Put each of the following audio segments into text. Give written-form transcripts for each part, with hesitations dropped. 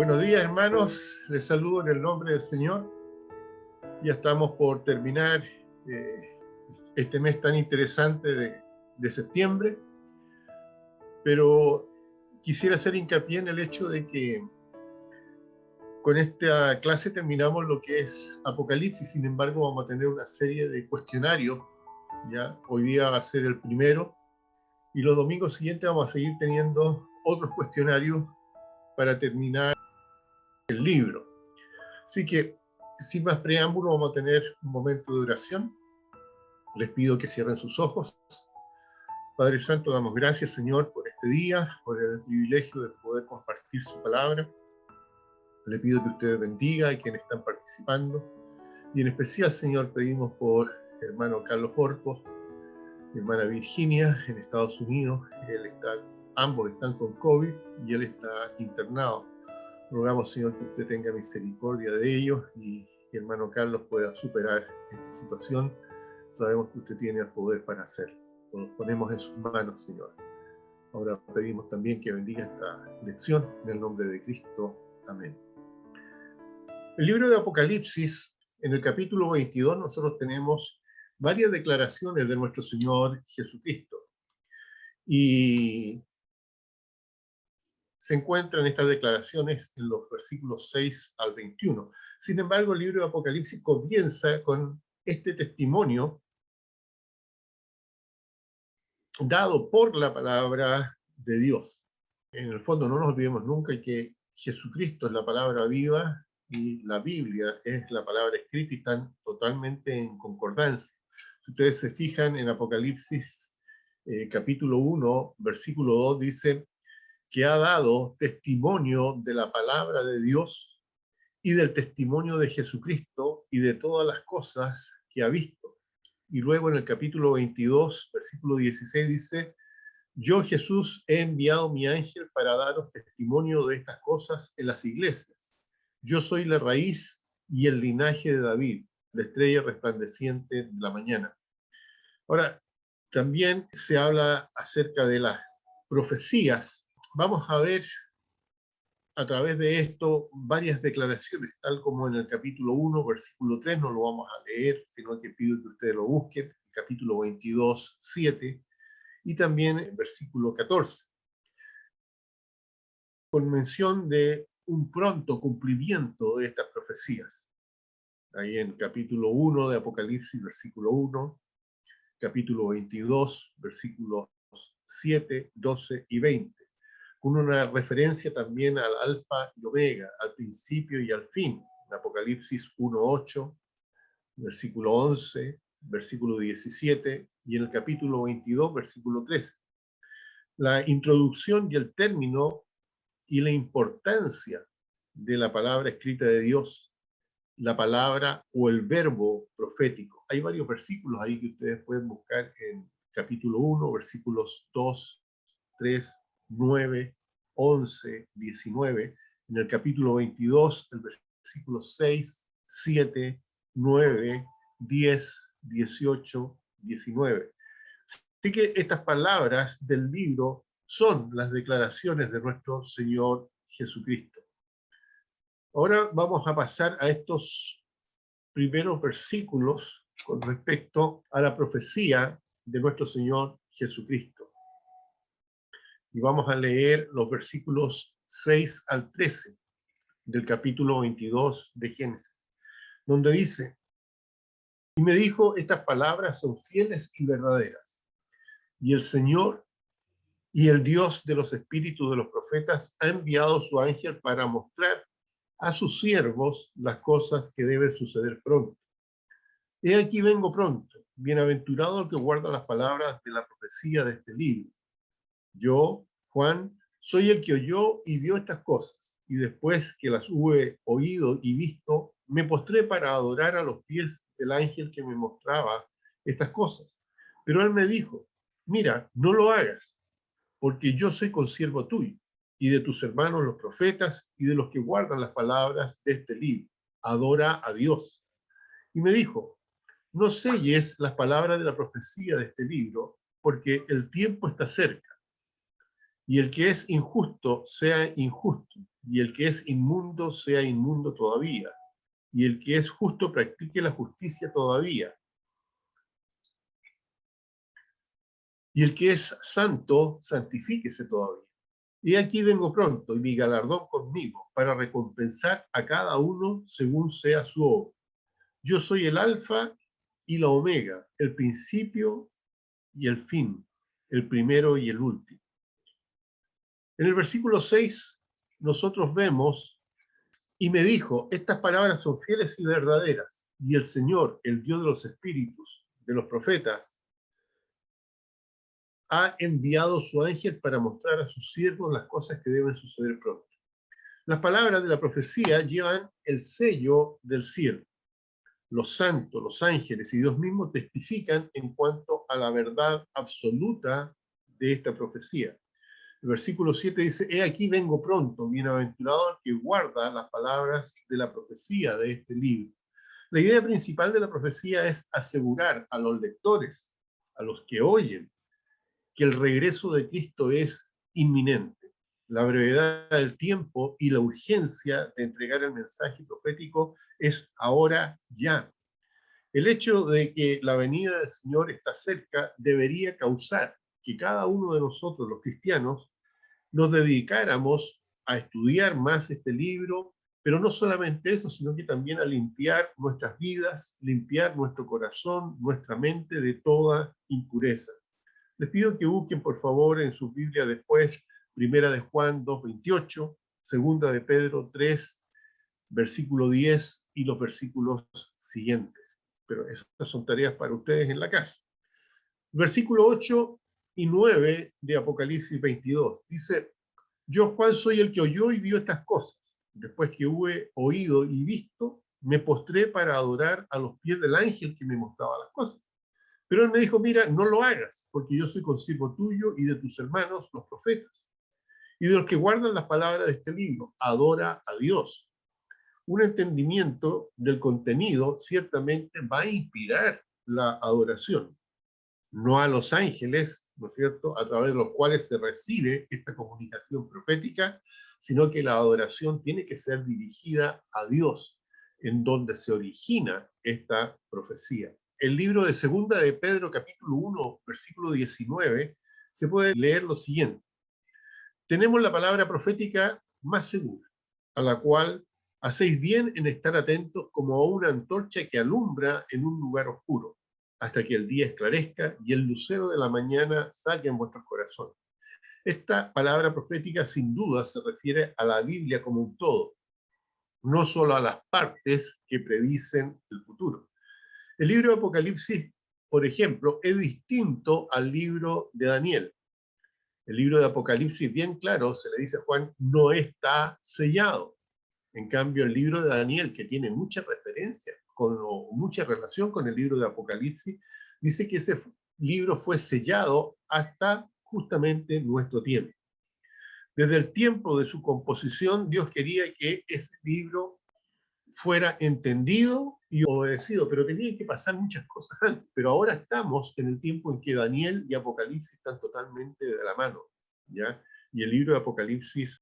Buenos días, hermanos. Les saludo en el nombre del Señor. Ya estamos por terminar este mes tan interesante de septiembre, pero quisiera hacer hincapié en el hecho de que con esta clase terminamos lo que es Apocalipsis. Sin embargo, vamos a tener una serie de cuestionarios. ¿Ya? Hoy día va a ser el primero, y los domingos siguientes vamos a seguir teniendo otros cuestionarios para terminar el libro. Así que, sin más preámbulo, vamos a tener un momento de oración. Les pido que cierren sus ojos. Padre Santo, damos gracias, Señor, por este día, por el privilegio de poder compartir su palabra. Le pido que usted bendiga a quienes están participando. Y en especial, Señor, pedimos por el hermano Carlos Orcos, mi hermana Virginia, en Estados Unidos. Ambos están con COVID y él está internado. Rogamos, Señor, que usted tenga misericordia de ellos y que el hermano Carlos pueda superar esta situación. Sabemos que usted tiene el poder para hacerlo. Nos ponemos en sus manos, Señor. Ahora pedimos también que bendiga esta lección en el nombre de Cristo. Amén. El libro de Apocalipsis, en el capítulo 22, nosotros tenemos varias declaraciones de nuestro Señor Jesucristo. Y se encuentran estas declaraciones en los versículos 6 al 21. Sin embargo, el libro de Apocalipsis comienza con este testimonio dado por la palabra de Dios. En el fondo, no nos olvidemos nunca que Jesucristo es la palabra viva y la Biblia es la palabra escrita y están totalmente en concordancia. Si ustedes se fijan en Apocalipsis capítulo 1, versículo 2, dice que ha dado testimonio de la palabra de Dios y del testimonio de Jesucristo y de todas las cosas que ha visto. Y luego en el capítulo 22, versículo 16 dice: yo, Jesús, he enviado mi ángel para daros testimonio de estas cosas en las iglesias. Yo soy la raíz y el linaje de David, la estrella resplandeciente de la mañana. Ahora, también se habla acerca de las profecías. Vamos a ver a través de esto varias declaraciones, tal como en el capítulo 1, versículo 3, no lo vamos a leer, sino que pido que ustedes lo busquen, el capítulo 22, 7, y también el versículo 14, con mención de un pronto cumplimiento de estas profecías. Ahí en capítulo 1 de Apocalipsis, versículo 1, capítulo 22, versículos 7, 12 y 20. Con una referencia también al alfa y omega, al principio y al fin, en Apocalipsis 1:8, versículo 11, versículo 17, y en el capítulo 22, versículo 13. La introducción y el término y la importancia de la palabra escrita de Dios, la palabra o el verbo profético. Hay varios versículos ahí que ustedes pueden buscar en capítulo 1, versículos 2, 3, 9, 11, 19, en el capítulo 22, el versículo 6, 7, 9, 10, 18, 19. Así que estas palabras del libro son las declaraciones de nuestro Señor Jesucristo. Ahora vamos a pasar a estos primeros versículos con respecto a la profecía de nuestro Señor Jesucristo. Y vamos a leer los versículos 6 al 13 del capítulo 22 de Génesis, donde dice: y me dijo, estas palabras son fieles y verdaderas, y el Señor y el Dios de los espíritus de los profetas ha enviado su ángel para mostrar a sus siervos las cosas que deben suceder pronto. He aquí vengo pronto, bienaventurado el que guarda las palabras de la profecía de este libro. Yo, Juan, soy el que oyó y vio estas cosas, y después que las hube oído y visto, me postré para adorar a los pies del ángel que me mostraba estas cosas. Pero él me dijo: mira, no lo hagas, porque yo soy consiervo tuyo, y de tus hermanos los profetas, y de los que guardan las palabras de este libro. Adora a Dios. Y me dijo: no selles las palabras de la profecía de este libro, porque el tiempo está cerca. Y el que es injusto sea injusto, y el que es inmundo sea inmundo todavía, y el que es justo practique la justicia todavía, y el que es santo santifíquese todavía. Y aquí vengo pronto, y mi galardón conmigo, para recompensar a cada uno según sea su obra. Yo soy el alfa y la omega, el principio y el fin, el primero y el último. En el versículo 6 nosotros vemos, y me dijo, estas palabras son fieles y verdaderas, y el Señor, el Dios de los espíritus, de los profetas, ha enviado su ángel para mostrar a sus siervos las cosas que deben suceder pronto. Las palabras de la profecía llevan el sello del cielo. Los santos, los ángeles y Dios mismo testifican en cuanto a la verdad absoluta de esta profecía. El versículo 7 dice, he aquí vengo pronto, bienaventurado el que guarda las palabras de la profecía de este libro. La idea principal de la profecía es asegurar a los lectores, a los que oyen, que el regreso de Cristo es inminente. La brevedad del tiempo y la urgencia de entregar el mensaje profético es ahora ya. El hecho de que la venida del Señor está cerca debería causar que cada uno de nosotros, los cristianos, nos dedicáramos a estudiar más este libro, pero no solamente eso, sino que también a limpiar nuestras vidas, limpiar nuestro corazón, nuestra mente de toda impureza. Les pido que busquen, por favor, en su Biblia después, Primera de Juan 2:28, Segunda de Pedro 3, versículo 10 y los versículos siguientes. Pero esas son tareas para ustedes en la casa. Versículo 8 y 9 de Apocalipsis 22. Dice, yo Juan soy el que oyó y vio estas cosas. Después que hube oído y visto, me postré para adorar a los pies del ángel que me mostraba las cosas. Pero él me dijo, mira, no lo hagas, porque yo soy consiervo tuyo y de tus hermanos, los profetas, y de los que guardan las palabras de este libro. Adora a Dios. Un entendimiento del contenido ciertamente va a inspirar la adoración, no a los ángeles, ¿no es cierto?, a través de los cuales se recibe esta comunicación profética, sino que la adoración tiene que ser dirigida a Dios, en donde se origina esta profecía. El libro de Segunda de Pedro, capítulo 1, versículo 19, se puede leer lo siguiente. Tenemos la palabra profética más segura, a la cual hacéis bien en estar atentos como a una antorcha que alumbra en un lugar oscuro, hasta que el día esclarezca y el lucero de la mañana salga en vuestros corazones. Esta palabra profética sin duda se refiere a la Biblia como un todo, no solo a las partes que predicen el futuro. El libro de Apocalipsis, por ejemplo, es distinto al libro de Daniel. El libro de Apocalipsis, bien claro, se le dice a Juan, no está sellado. En cambio, el libro de Daniel, que tiene muchas referencias, mucha relación con el libro de Apocalipsis, dice que ese libro fue sellado hasta justamente nuestro tiempo. Desde el tiempo de su composición, Dios quería que ese libro fuera entendido y obedecido, pero tenían que pasar muchas cosas antes. Pero ahora estamos en el tiempo en que Daniel y Apocalipsis están totalmente de la mano, ¿ya? Y el libro de Apocalipsis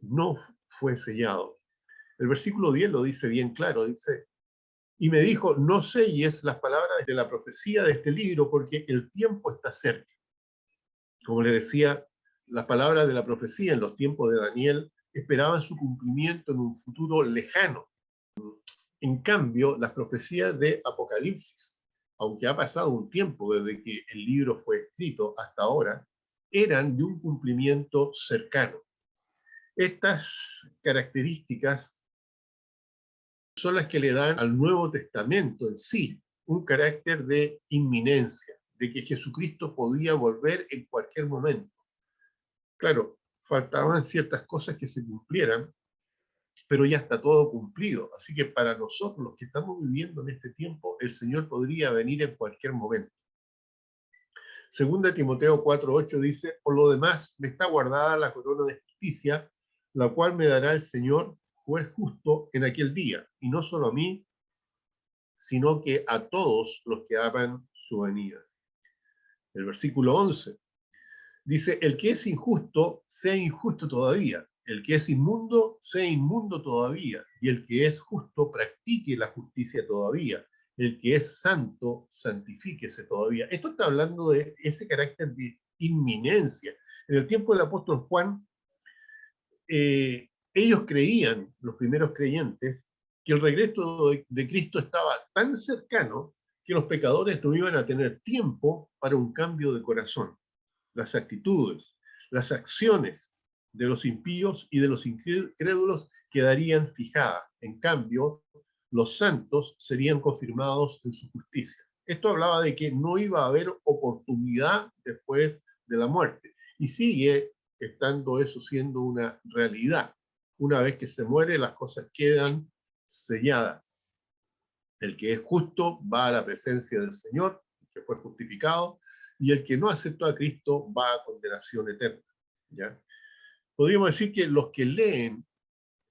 no fue sellado. El versículo 10 lo dice bien claro, dice, y me dijo, no selles las palabras de la profecía de este libro porque el tiempo está cerca. Como le decía, las palabras de la profecía en los tiempos de Daniel esperaban su cumplimiento en un futuro lejano. En cambio, las profecías de Apocalipsis, aunque ha pasado un tiempo desde que el libro fue escrito hasta ahora, eran de un cumplimiento cercano. Estas características son las que le dan al Nuevo Testamento en sí un carácter de inminencia, de que Jesucristo podía volver en cualquier momento. Claro, faltaban ciertas cosas que se cumplieran, pero ya está todo cumplido. Así que para nosotros, los que estamos viviendo en este tiempo, el Señor podría venir en cualquier momento. Segunda Timoteo 4:8 dice, por lo demás me está guardada la corona de justicia, la cual me dará el Señor, juez justo, en aquel día, y no solo a mí, sino que a todos los que aman su venida. El versículo 11 dice, el que es injusto, sea injusto todavía. el que es inmundo sea inmundo todavía, y el que es justo practique la justicia todavía. El que es santo, santifíquese todavía. Esto está hablando de ese carácter de inminencia. En el tiempo del apóstol Juan, ellos creían, los primeros creyentes, que el regreso de Cristo estaba tan cercano que los pecadores no iban a tener tiempo para un cambio de corazón. Las actitudes, las acciones de los impíos y de los incrédulos quedarían fijadas. En cambio, los santos serían confirmados en su justicia. Esto hablaba de que no iba a haber oportunidad después de la muerte. Y sigue estando eso siendo una realidad. Una vez que se muere, las cosas quedan selladas. El que es justo va a la presencia del Señor, que fue justificado, y el que no aceptó a Cristo va a condenación eterna. ¿Ya? Podríamos decir que los que leen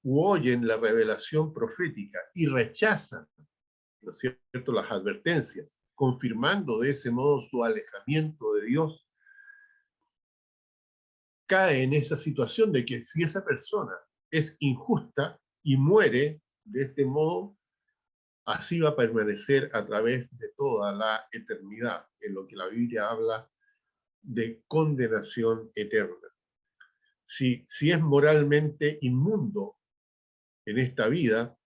u oyen la revelación profética y rechazan, ¿no es cierto?, las advertencias, confirmando de ese modo su alejamiento de Dios, cae en esa situación de que si esa persona es injusta y muere de este modo, así va a permanecer a través de toda la eternidad, en lo que la Biblia habla de condenación eterna. Si es moralmente inmundo en esta vida,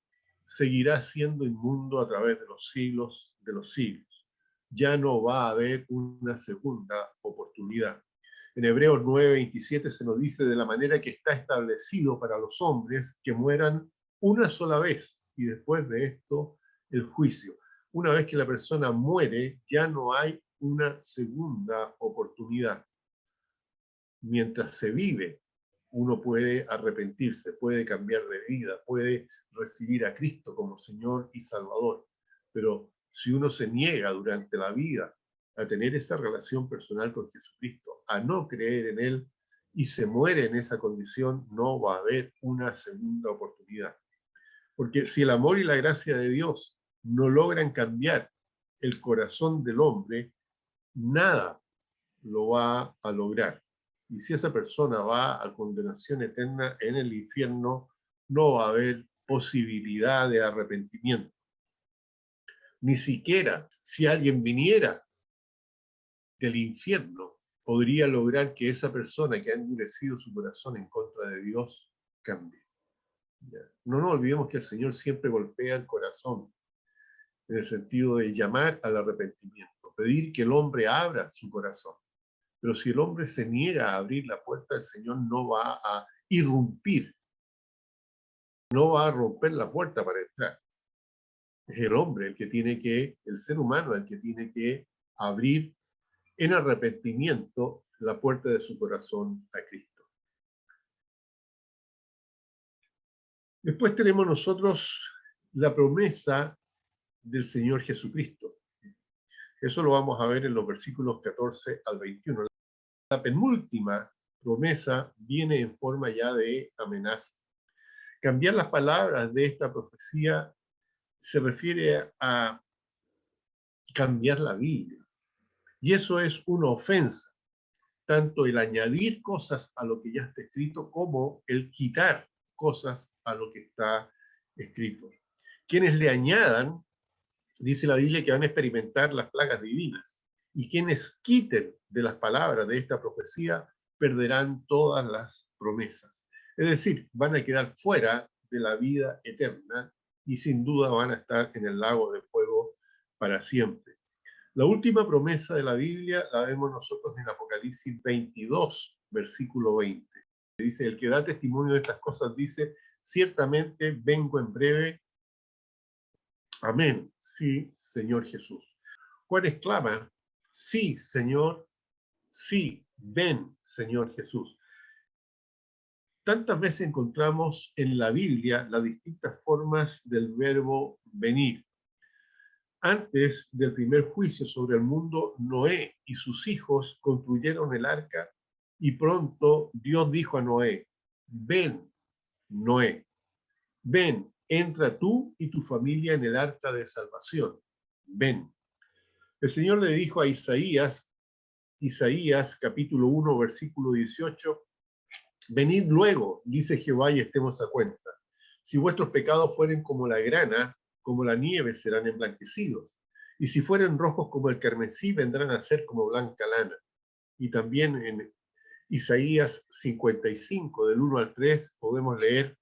seguirá siendo inmundo a través de los siglos de los siglos. Ya no va a haber una segunda oportunidad. En Hebreos 9:27 se nos dice: de la manera que está establecido para los hombres que mueran una sola vez y después de esto el juicio. Una vez que la persona muere, ya no hay una segunda oportunidad. Mientras se vive, uno puede arrepentirse, puede cambiar de vida, puede recibir a Cristo como Señor y Salvador. Pero si uno se niega durante la vida a tener esa relación personal con Jesucristo, a no creer en Él, y se muere en esa condición, no va a haber una segunda oportunidad. Porque si el amor y la gracia de Dios no logran cambiar el corazón del hombre, nada lo va a lograr. Y si esa persona va a condenación eterna en el infierno, no va a haber posibilidad de arrepentimiento. Ni siquiera si alguien viniera del infierno, podría lograr que esa persona que ha endurecido su corazón en contra de Dios cambie. No nos olvidemos que el Señor siempre golpea el corazón, en el sentido de llamar al arrepentimiento, pedir que el hombre abra su corazón. Pero si el hombre se niega a abrir la puerta, el Señor no va a irrumpir, no va a romper la puerta para entrar. Es el hombre el que tiene que, el ser humano el que tiene que abrir en arrepentimiento la puerta de su corazón a Cristo. Después tenemos nosotros la promesa del Señor Jesucristo. Eso lo vamos a ver en los versículos 14 al 21. La penúltima promesa viene en forma ya de amenaza. Cambiar las palabras de esta profecía se refiere a cambiar la Biblia. Y eso es una ofensa, tanto el añadir cosas a lo que ya está escrito como el quitar cosas a lo que está escrito. Quienes le añadan, dice la Biblia, que van a experimentar las plagas divinas. Y quienes quiten de las palabras de esta profecía perderán todas las promesas. Es decir, van a quedar fuera de la vida eterna y sin duda van a estar en el lago de fuego para siempre. La última promesa de la Biblia la vemos nosotros en Apocalipsis 22, versículo 20. Dice: el que da testimonio de estas cosas dice: ciertamente vengo en breve. Amén. Sí, Señor Jesús. Juan exclama: sí, Señor, sí, ven, Señor Jesús. Tantas veces encontramos en la Biblia las distintas formas del verbo venir. Antes del primer juicio sobre el mundo, Noé y sus hijos construyeron el arca y pronto Dios dijo a Noé: ven, Noé, ven, entra tú y tu familia en el arca de salvación. Ven. El Señor le dijo a Isaías capítulo 1, versículo 18: Venid luego, dice Jehová, y estemos a cuenta. Si vuestros pecados fueren como la grana, como la nieve serán emblanquecidos. Y si fueren rojos como el carmesí, vendrán a ser como blanca lana. Y también en Isaías 55, del 1 al 3, podemos leer: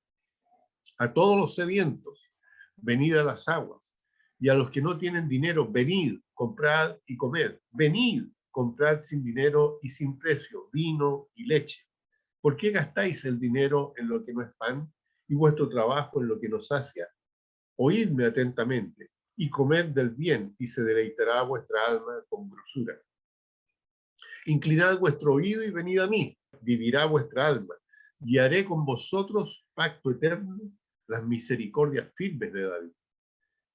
a todos los sedientos, venid a las aguas, y a los que no tienen dinero, venid, comprad y comed. Venid, comprad sin dinero y sin precio, vino y leche. ¿Por qué gastáis el dinero en lo que no es pan y vuestro trabajo en lo que no sacia? Oídme atentamente y comed del bien, y se deleitará vuestra alma con grosura. Inclinad vuestro oído y venid a mí, vivirá vuestra alma, y haré con vosotros pacto eterno, las misericordias firmes de David.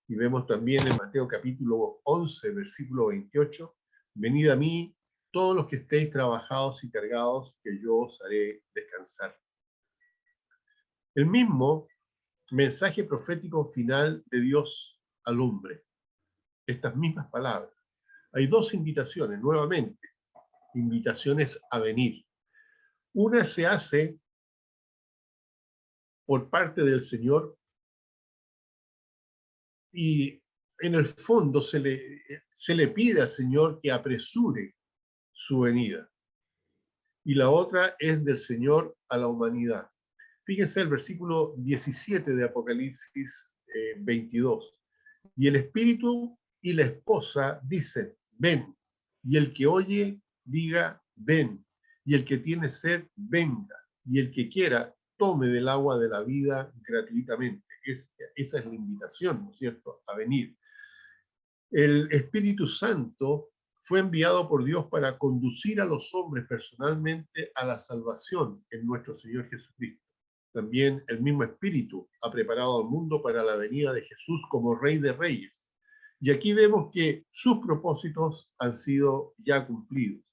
Y vemos también en Mateo capítulo 11, versículo 28, venid a mí, todos los que estéis trabajados y cargados, que yo os haré descansar. El mismo mensaje profético final de Dios al hombre, estas mismas palabras. Hay dos invitaciones, nuevamente, invitaciones a venir. Una se hace por parte del Señor y en el fondo se le pide al Señor que apresure su venida. Y la otra es del Señor a la humanidad. Fíjense el versículo 17 de Apocalipsis 22. Y el Espíritu y la esposa dicen, ven. Y el que oye, diga, ven. Y el que tiene sed, venga. Y el que quiera, tome del agua de la vida gratuitamente. Esa es la invitación, ¿no es cierto?, a venir. El Espíritu Santo fue enviado por Dios para conducir a los hombres personalmente a la salvación en nuestro Señor Jesucristo. También el mismo Espíritu ha preparado al mundo para la venida de Jesús como Rey de Reyes. Y aquí vemos que sus propósitos han sido ya cumplidos.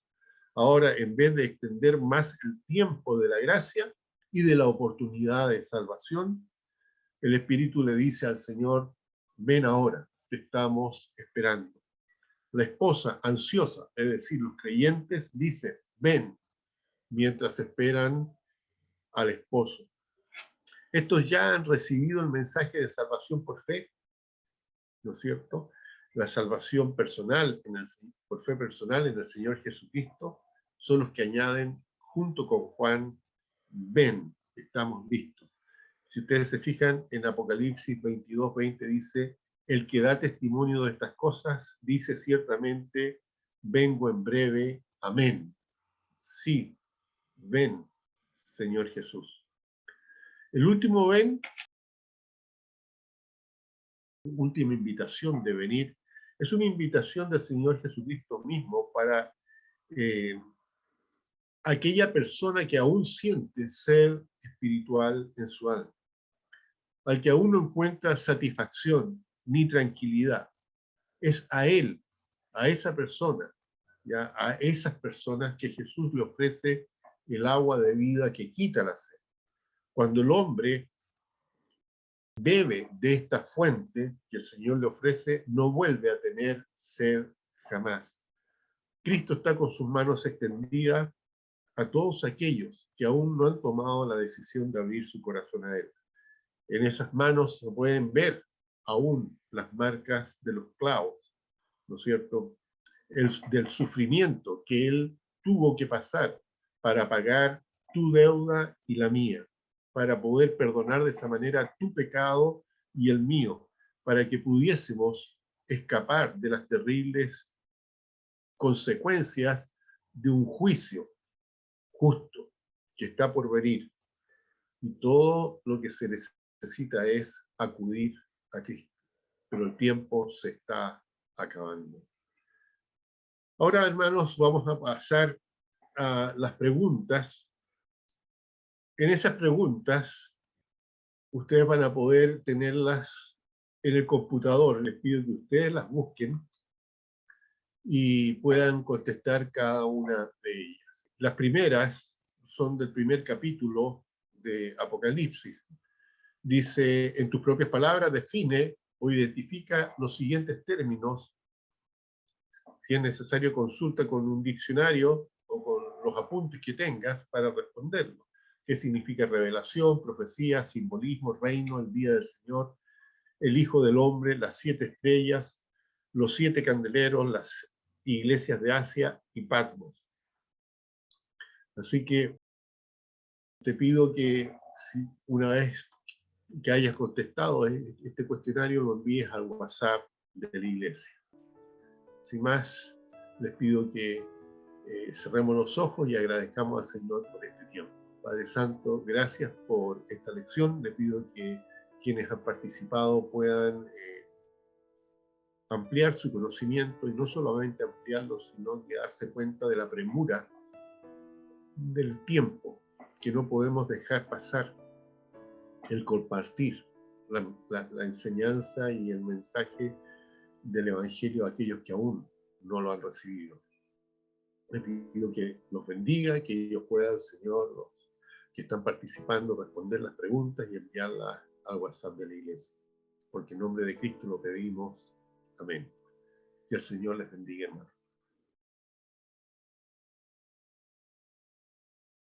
Ahora, en vez de extender más el tiempo de la gracia y de la oportunidad de salvación, el Espíritu le dice al Señor, ven ahora, te estamos esperando. La esposa, ansiosa, es decir, los creyentes, dice, ven, mientras esperan al esposo. Estos ya han recibido el mensaje de salvación por fe, ¿no es cierto? La salvación personal, por fe personal en el Señor Jesucristo, son los que añaden, junto con Juan, ven, estamos listos. Si ustedes se fijan, en Apocalipsis 22:20 dice, el que da testimonio de estas cosas dice ciertamente, vengo en breve, amén. Sí, ven, Señor Jesús. El último ven, última invitación de venir, es una invitación del Señor Jesucristo mismo para aquella persona que aún siente sed espiritual en su alma, al que aún no encuentra satisfacción ni tranquilidad. Es a él, a esa persona, ¿ya? A esas personas que Jesús le ofrece el agua de vida que quita la sed. Cuando el hombre bebe de esta fuente que el Señor le ofrece, no vuelve a tener sed jamás. Cristo está con sus manos extendidas a todos aquellos que aún no han tomado la decisión de abrir su corazón a Él. En esas manos se pueden ver aún las marcas de los clavos, ¿no es cierto?, del sufrimiento que Él tuvo que pasar para pagar tu deuda y la mía, para poder perdonar de esa manera tu pecado y el mío, para que pudiésemos escapar de las terribles consecuencias de un juicio justo que está por venir. Y todo lo que se necesita es acudir a Cristo. Pero el tiempo se está acabando. Ahora, hermanos, vamos a pasar a las preguntas. En esas preguntas, ustedes van a poder tenerlas en el computador. Les pido que ustedes las busquen y puedan contestar cada una de ellas. Las primeras son del primer capítulo de Apocalipsis. Dice, en tus propias palabras, define o identifica los siguientes términos. Si es necesario, consulta con un diccionario o con los apuntes que tengas para responderlo. qué significa revelación, profecía, simbolismo, reino, el día del Señor, el Hijo del Hombre, las 7 estrellas, los 7 candeleros, las iglesias de Asia y Patmos. Así que te pido que una vez que hayas contestado este cuestionario, lo envíes al WhatsApp de la iglesia. Sin más, les pido que cerremos los ojos y agradezcamos al Señor por este tiempo. Padre Santo, gracias por esta lección. Les pido que quienes han participado puedan ampliar su conocimiento, y no solamente ampliarlo, sino que darse cuenta de la premura del tiempo, que no podemos dejar pasar el compartir la enseñanza y el mensaje del Evangelio a aquellos que aún no lo han recibido. Les pido que los bendiga, que ellos puedan, Señor, los que están participando, responder las preguntas y enviarlas al WhatsApp de la iglesia. Porque en nombre de Cristo lo pedimos. Amén. Que el Señor les bendiga, hermano.